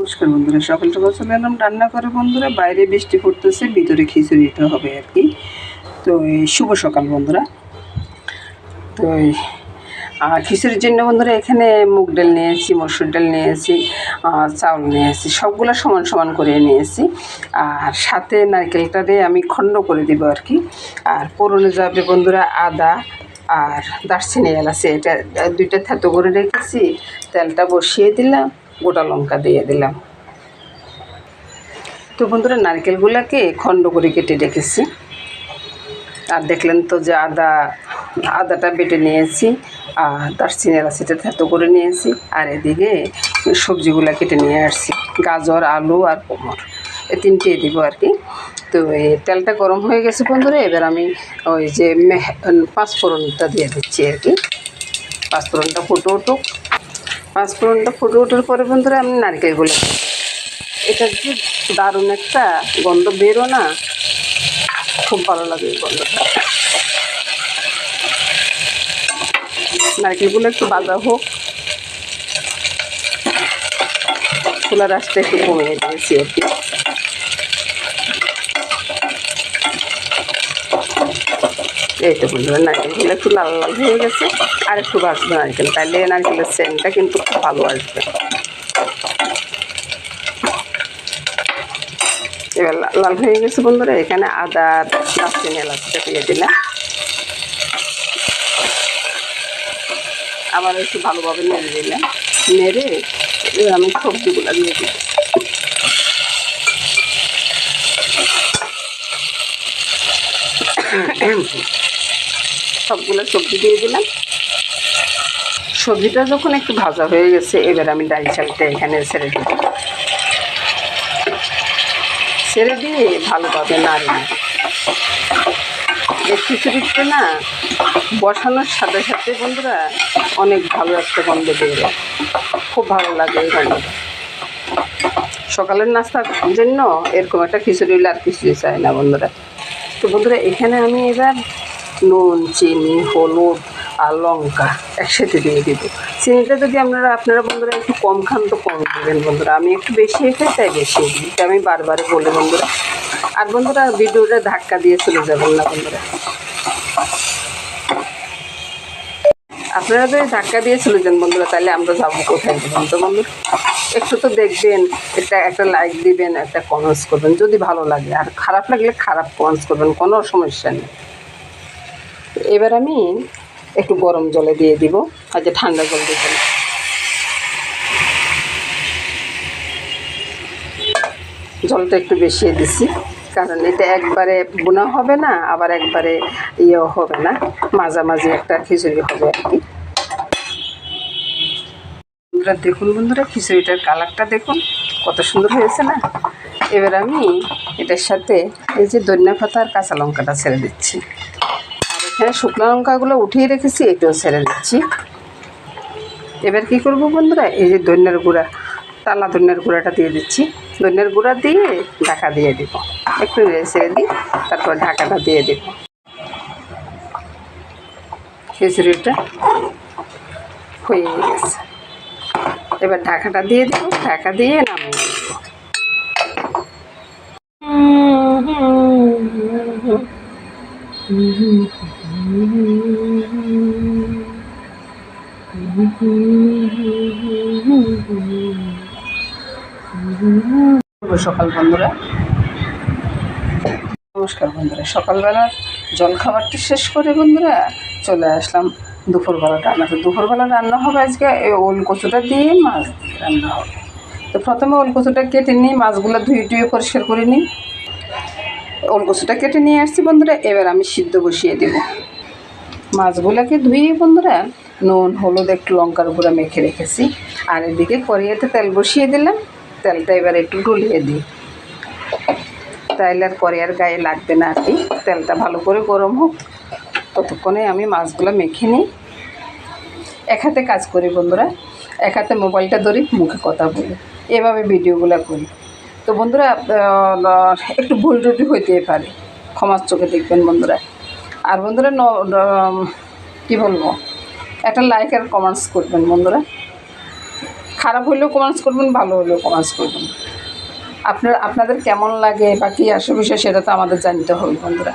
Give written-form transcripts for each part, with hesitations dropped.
নমস্কার বন্ধুরা, সকাল সকাল চলে এলাম রান্না করে বন্ধুরা। বাইরে বৃষ্টি পড়তেছে, ভিতরে খিচুড়িটা হবে আর কি। তো এই শুভ সকাল বন্ধুরা। তো খিচুড়ির জন্য বন্ধুরা এখানে মুগ ডাল নিয়েছি, মসুর ডাল নিয়েছি, চাউল নিয়েছি, সবগুলো সমান সমান করে নিয়েছি। আর সাথে নারকেলটারে আমি খণ্ড করে দিব আর কি। আর পোড়নে যাবে বন্ধুরা আদা আর দারচিনি এলাচি, এটা দুইটা থেতো করে রেখেছি। তেলটা বসিয়ে দিলাম, গোটা লঙ্কা দিয়ে দিলাম। তো বন্ধুরা নারকেলগুলোকে খণ্ড করে কেটে রেখেছি। আর দেখলেন তো যে আদাটা বেটে নিয়েছি, আর দারচিনি এলাচিটা থেতো করে নিয়েছি। আর এদিকে সবজিগুলো কেটে নিয়ে আসছি, গাজর, আলু আর কোমর, এই তিনটেই দিব আর কি। তো এই তেলটা গরম হয়ে গেছে বন্ধুরা। এবার আমি ওই যে পাঁচফোড়নটা দিয়ে দিচ্ছি আর কি। পাঁচফোড়নটা ফুটে ওঠার পরে বন্ধুরা আমি নারকেলগুলো, এটা যে দারুণ একটা গন্ধ বেরো না, খুব ভালো লাগে এই গন্ধটা। নারকেলগুলো একটু ভাজা হোক, খোলা রাসটা একটু কমিয়ে দিয়েছি আর কি। এই তো বন্ধুরা নারকেলগুলো একটু লাল লাল হয়ে গেছে, আর একটু ভাজবো নারকেল, তাহলে নারকেলের সেন্টটা কিন্তু খুব ভালো আসবে। এবার লাল হয়ে গেছে বন্ধুরা, এখানে আদা দারচিনি এলাচটা দিয়ে দিলাম। আবার একটু ভালোভাবে নেড়ে দিলাম। নেড়ে আমি সবজিগুলো দিয়ে দিই। সবগুলো সবজি দিয়ে দিলাম। সবজিটা যখন একটু ভাজা হয়ে গেছে, এবার আমি ডাল চালটা এখানে ছেড়ে দিব। ছেড়ে দিয়ে ভালোভাবে নাড়ি। এই খিচুড়িটা না বসানোর সাথে সাথে বন্ধুরা অনেক ভালো একটা গন্ধ বেরোয়, খুব ভালো লাগে এই গন্ধটা। সকালের নাস্তার জন্য এরকম একটা খিচুড়ি হলে আর কিছুই চাই না বন্ধুরা। তো বন্ধুরা এখানে আমি এবার নুন, চিনি, হলুদ আর লঙ্কা একসাথে দিয়ে দিব। চিনিটা যদি আপনারা বন্ধুরা একটু কম খান তো কম দেবেন বন্ধুরা, আমি একটু বেশি খাই তাই বেশি দিই, এটা আমি বারবারে বলি বন্ধুরা। আর বন্ধুরা ভিডিওটা ধাক্কা দিয়ে চলে যাবেন না বন্ধুরা। আপনারা যদি ধাক্কা দিয়ে চলে যান বন্ধুরা, তাহলে আমরা যাবো কোথায় দেবেন? তো বন্ধুরা একটু তো দেখবেন, একটা লাইক দিবেন, একটা কমেন্টস করবেন যদি ভালো লাগে, আর খারাপ লাগলে খারাপ কমেন্টস করবেন, কোনো সমস্যা নেই। এবার আমি একটু গরম জলে দিয়ে দিব, আর যে ঠান্ডা জল দিব না। জলটা একটু বেশিয়ে দিছি, কারণ এটা একবারে বোনা হবে না, আবার একবারে ইয়েও হবে না, মাঝামাঝি একটা খিচুড়ি হবে আর কি। বন্ধুরা দেখুন, বন্ধুরা খিচুড়িটার কালারটা দেখুন কত সুন্দর হয়েছে না। এবার আমি এটার সাথে এই যে ধনিয়া পাতা আর কাঁচা লঙ্কাটা ছেড়ে দিচ্ছি। আর এখানে শুকনো লঙ্কাগুলো উঠিয়ে রেখেছি, এটাও ছেড়ে দিচ্ছি। এবার কি করব বন্ধুরা, এই যে ধনিয়ার গুঁড়া, টালা ধনিয়ার গুঁড়াটা দিয়ে দিচ্ছি। ধনিয়ার গুঁড়া দিয়ে ঢাকা দিয়ে দিব, একটু ছেড়ে দিই, তারপর ঢাকাটা দিয়ে দিব। খিচুড়িটা হয়ে গেছে, এবার ঢাকাটা দিয়ে দিব, ঢাকা দিয়ে নামিয়ে দেব। সকাল বন্ধুরা, নমস্কার বন্ধুরা। সকালবেলা জলখাবারটি শেষ করে বন্ধুরা চলে আসলাম দুপুরবেলাটা রান্না। তো দুপুরবেলা রান্না হবে আজকে ওল কচুটা দিয়ে মাছ দিয়ে রান্না হবে। তো প্রথমে ওল কচুটা কেটে নিই, মাছগুলো ধুয়ে পরিষ্কার করে নিই। ওল কচুটা কেটে নিয়ে আসছি বন্ধুরা, এবার আমি সিদ্ধ বসিয়ে দেব। মাছগুলোকে ধুয়ে বন্ধুরা নুন, হলুদ, একটু লঙ্কার গুঁড়া মেখে রেখেছি। আর এদিকে কড়াইতে তেল বসিয়ে দিলাম। তেলটা এবার একটু ডুলিয়ে দিই, তাইলে আর কড়াইয়ের গায়ে লাগবে না আর কি। তেলটা ভালো করে গরম হোক, ততক্ষণে আমি মাছগুলো মেখে নিই। এক হাতে কাজ করি বন্ধুরা, এক হাতে মোবাইলটা ধরি, মুখে কথা বলি, এভাবে ভিডিওগুলো করি। তো বন্ধুরা একটু ভুল টুটি হইতেই পারে, ক্ষমার চোখে দেখবেন বন্ধুরা। আর বন্ধুরা কী বলবো, একটা লাইক আর কমেন্টস করবেন বন্ধুরা। খারাপ হলেও কমেন্টস করবেন, ভালো হলেও কমেন্টস করবেন। আপনাদের কেমন লাগে বা কী আসে বিষয় সেটা তো আমাদের জানতে হবে বন্ধুরা।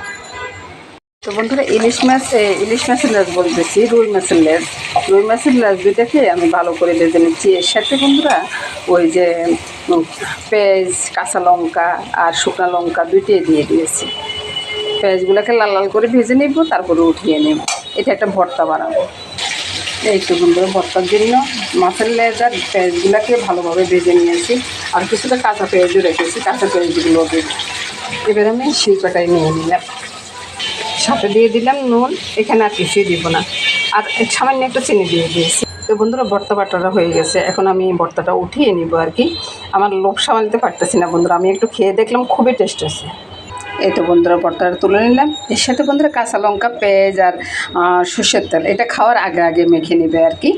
তো বন্ধুরা ইলিশ মাছের লেজ বলতেছি, রুই মাছের লেজ দুইটাকে আমি ভালো করে ভেজে নিচ্ছি। এর সাথে বন্ধুরা ওই যে পেঁয়াজ, কাঁচা লঙ্কা আর শুকনো লঙ্কা দুইটাই দিয়ে দিয়েছি। পেঁয়াজগুলোকে লাল লাল করে ভেজে নেব, তারপরে উঠিয়ে নেব। এটা একটা ভর্তা বানাবো। এই তো বন্ধুরা ভর্তার জন্য মাছের লেজ আর পেঁয়াজগুলোকে ভালোভাবে ভেজে নিয়েছি, আর কিছুটা কাঁচা পেঁয়াজও রেখেছি। কাঁচা পেঁয়াজগুলো দেব। এবার আমি শিলপাটায় নিয়ে নিলাম, সাথে দিয়ে দিলাম নুন, এখানে আর কিছুই দিব না, আর সামান্য একটু চিনি দিয়ে দিয়েছি। তো বন্ধুরা ভর্তা বাটাটা হয়ে গেছে, এখন আমি ভর্তাটা উঠিয়ে নিব আর কি। আমার লোভ সামালতে পারতেছি না বন্ধুরা, আমি একটু খেয়ে দেখলাম, খুবই টেস্ট আছে। এই তো বন্ধুরা ভর্তাটা তুলে নিলাম। এর সাথে বন্ধুরা কাঁচা লঙ্কা, পেঁয়াজ আর সর্ষের তেল এটা খাওয়ার আগে আগে মেখে নেবে আর কি,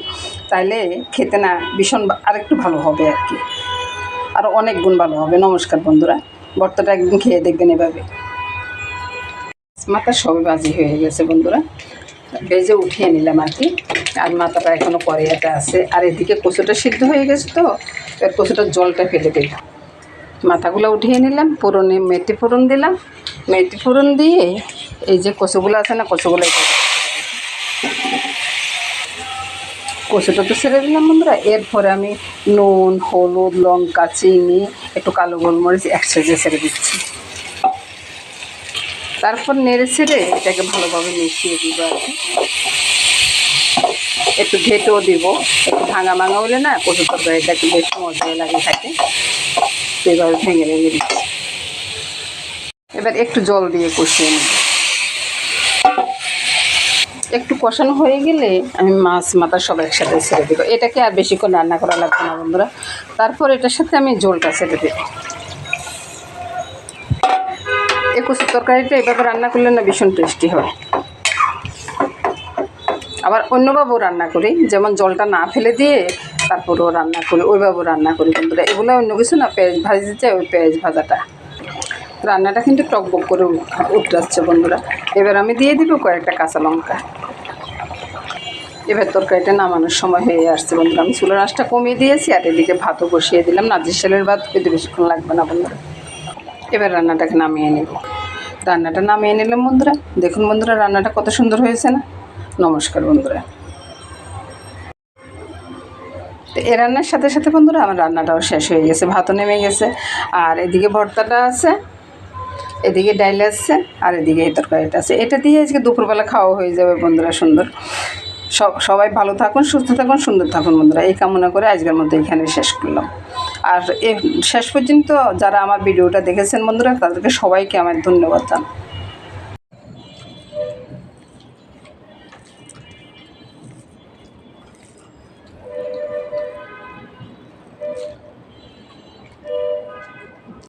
তাইলে খেতে না ভীষণ আরেকটু ভালো হবে আর কি, আর অনেক গুণ ভালো হবে। নমস্কার বন্ধুরা, ভর্তাটা একদিন খেয়ে দেখবেন এভাবে। মাথা সবই ভাজি হয়ে গেছে বন্ধুরা, ভেজে উঠিয়ে নিলাম আর কি। আর মাথাটা এখনও কড়াইতে আছে, আর এদিকে কচুটা সিদ্ধ হয়ে গেছে, তো এর কচুটার জলটা ফেলে দেব। মাথাগুলো উঠিয়ে নিলাম, ফোড়নে মেথি ফোড়ন দিলাম। মেথি ফোড়ন দিয়ে এই যে কচুগুলো আছে না, কচুটা তো ছেড়ে দিলাম বন্ধুরা। এরপরে আমি নুন, হলুদ, লঙ্কা, চিনি, একটু কালো গোলমরিচ একসাথে ছেড়ে দিচ্ছি। তারপর নেড়ে ছেড়ে এটাকে ভালোভাবে মিশিয়ে দিব আর কি। একটু ঘেটেও দিব, একটু ভাঙা হলে না কচু তরকারিটা একটু বেশ মজা লাগে থাকে, সেভাবে ভেঙে দিচ্ছি। এবার একটু জল দিয়ে কষিয়ে নেব। একটু কষানো হয়ে গেলে আমি মাছ মাথা সব একসাথে ছেড়ে দেবো। এটাকে আর বেশিক্ষণ রান্না করা লাগবে না বন্ধুরা। তারপর এটার সাথে আমি ঝোলটা ছেড়ে দেবো। এই কচুর তরকারিটা এভাবে রান্না করলে না ভীষণ টেস্টি হয়। আবার অন্যভাবেও রান্না করি, যেমন জলটা না ফেলে দিয়ে তারপরেও রান্না করি, ওইভাবেও রান্না করি বন্ধুরা। এগুলো অন্য কিছু না, পেঁয়াজ ভাজি যায়, ওই পেঁয়াজ ভাজাটা। রান্নাটা কিন্তু টকবক করে উঠতে বন্ধুরা। এবার আমি দিয়ে দিব কয়েকটা কাঁচা লঙ্কা। এবার তরকারিটা নামানোর সময় হয়ে আসছে বন্ধুরা। আমি চুলার আঁচটা কমিয়ে দিয়েছি, আর এদিকে ভাতও বসিয়ে দিলাম। নাজির শালের ভাত খেতে বেশিক্ষণ লাগবে না বন্ধুরা। এবার রান্নাটাকে নামিয়ে নেব। রান্নাটা নামিয়ে নিলাম বন্ধুরা। দেখুন বন্ধুরা রান্নাটা কত সুন্দর হয়েছে না। নমস্কার বন্ধুরা। তো এই রান্নার সাথে সাথে বন্ধুরা আমার রান্নাটাও শেষ হয়ে গেছে, ভাতও নেমে গেছে, আর এদিকে ভর্তাটা আছে, এদিকে ডাইল আছে, আর এদিকে এই তরকারিটা আছে। এটা দিয়ে আজকে দুপুরবেলা খাওয়া হয়ে যাবে বন্ধুরা সুন্দর। সবাই ভালো থাকুন, সুস্থ থাকুন, সুন্দর থাকুন বন্ধুরা, এই কামনা করে আজকের মধ্যে এখানে শেষ করলাম। আর শেষ পর্যন্ত যারা আমার ভিডিওটা দেখেছেন বন্ধুরা, তাদেরকে সবাইকে আমার ধন্যবাদ জানাই।